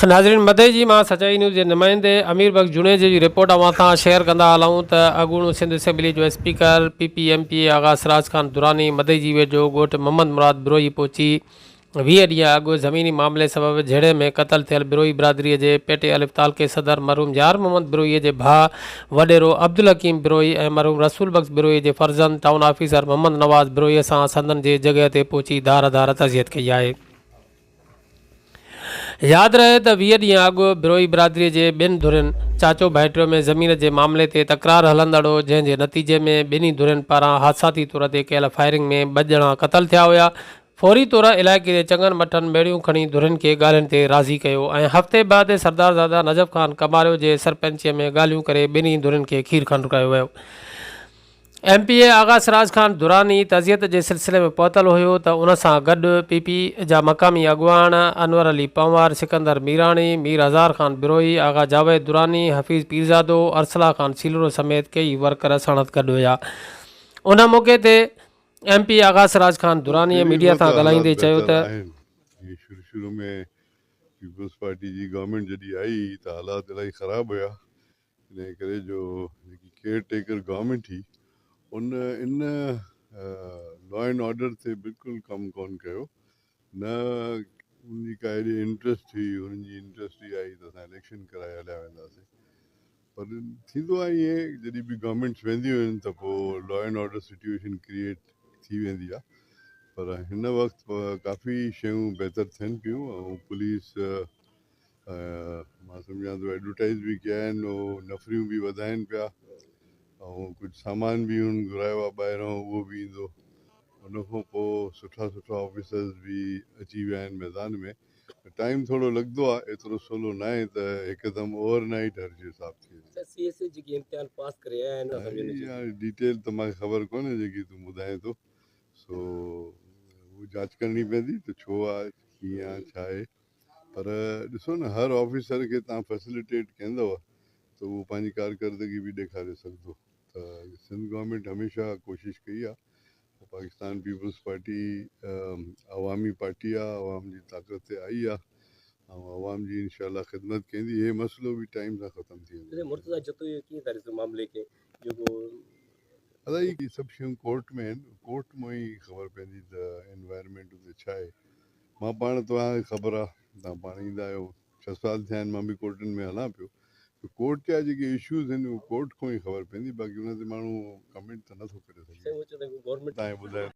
नाज़रीन मदे जी मां सचाई न्यूज़ के नुमाइंदे अमीर बख्श जुनेजे जी रिपोर्ट अवां सां शेयर कंदा हलूं त अॻूणो सिंध असेंबली जो स्पीकर PPMP आगा सिराज खान दुरानी मदे जी वेझो ॻोठ मोहम्मद मुराद बिरोही पहुची 20 ॾींहं अॻु ज़मीनी मामले सबबि झेड़े में क़तल थियल बिरोही बिरादरीअ जे पेटे अलिफ तालके सदर मरहूम यार मोहम्मद बिरोहीअ जे भाउ वॾेरो अब्दुल हकीम बिरोही ऐं मरहूम रसूल बख्श बिरोही जे फर्ज़ंद टाउन ऑफिसर मोहम्मद नवाज़ बिरोहीअ सां संदन जे जॻह ते पहुची धार धार तज़ियत कई आहे। यादि रहे त 20 ॾींहं अॻु बिरोही बिरादरीअ जे ॿिनि धुरियुनि चाचो भाइटियो में ज़मीन जे मामले ते तकरार हलंदड़ हो, जंहिं जे नतीजे में ॿिन्ही धुरियुनि पारां हादसाती तौर ते कयल फायरिंग में 2 ॼणा क़तल थिया हुआ। फौरी तौर इलाइक़े जे चङनि मठनि बेड़ियूं खणी धुरियुनि खे ॻाल्हियुनि ते राज़ी कयो ऐं हफ़्ते बाद सरदारज़ादा नजफ़ ख़ान कमारियो जे सरपंचीअ में ॻाल्हियूं करे ॿिन्ही धुरियुनि खे खीर खंड कयो वियो। MPA आगा सिराज खान दुरानी तज़ियत जे सिलसिले में पहुतल हुयो त उन सां गॾु PP जा मक़ामी अॻुवान अनवर अली पंवार, सिकंदर मीराणी, मीर हज़ार ख़ान बिरोही, आगा जावेद दुरानी, हफ़ीज़ पीरज़ादो, अरसला ख़ान सीलरो समेत कई वर्कर सणत गॾु हुया। उन मौक़े ते MP आगा सिराज खान दुरानी मीडिया सां ॻाल्हाईंदे चयो त शुरू में पीपल्स पार्टी जी गवर्नमेंट जॾहिं आई त हालात इलाही ख़राब हुया, इन करे जो जेकी केयर टेकर गवर्नमेंट थी इन लॉ एंड ऑर्डर ते बिल्कुलु कमु कोन कयो, न उनजी का अहिड़ी इंट्रस्ट हुई, उन्हनि जी इंट्रस्ट ई आई त असां इलेक्शन कराए हलिया वेंदासीं। पर थींदो आहे ईअं, जॾहिं बि गवर्नमेंट्स वेंदियूं आहिनि त पोइ law and order situation create थी वेंदी आहे। पर हिन वक़्तु काफ़ी शयूं बहितर थियनि पियूं ऐं पुलिस मां सम्झां थो एडवर्टाइज़ बि कया आहिनि, उहो नफ़रियूं बि वधाइनि पिया ऐं कुझु सामान बि हुन घुरायो आहे ॿाहिरां, उहो बि ईंदो। उन खां पोइ सुठा सुठा ऑफिसर्स बि अची विया आहिनि मैदान में। टाइम थोरो लॻंदो आहे, एतिरो सवलो न आहे त हिकदमि ओवरनाइट हर जो हिसाब थी वञे। डिटेल त मूंखे ख़बर कोन्हे जेकी तूं ॿुधाए थो, सो उहा जांच करणी पवंदी त छो आहे, कीअं आहे, छा आहे। पर ॾिसो न, हर ऑफिसर खे तव्हां फैसिलिटेट कंदव त उहो पंहिंजी कारकर्दगी बि ॾेखारे सघंदो। त सिंध गवर्नमेंट हमेशह कोशिशि कई आहे, पाकिस्तान पीपल्स पार्टी अवामी पार्टी आहे, अवाम जी ताक़त ते आई आहे ऐं अवाम जी इंशाल्लाह ख़िदमत कंदी। हे मसइलो बि टाइम सां ख़तमु थी वेंदो। अलाई सभु शयूं कोर्ट में आहिनि, कोर्ट मां ई ख़बर पवंदी त एनवायरमेंट उते छा आहे। मां पाण तव्हांखे ख़बर आहे, तव्हां पाण ईंदा आहियो, 6 साल थिया आहिनि मां बि कोर्टनि में हलां पियो, त कोर्ट जा जेके इशूज़ आहिनि उहे कोर्ट खां ई ख़बर पवंदी, बाक़ी हुन ते माण्हू कमेंट त नथो करे सघे। तव्हांखे ॿुधायो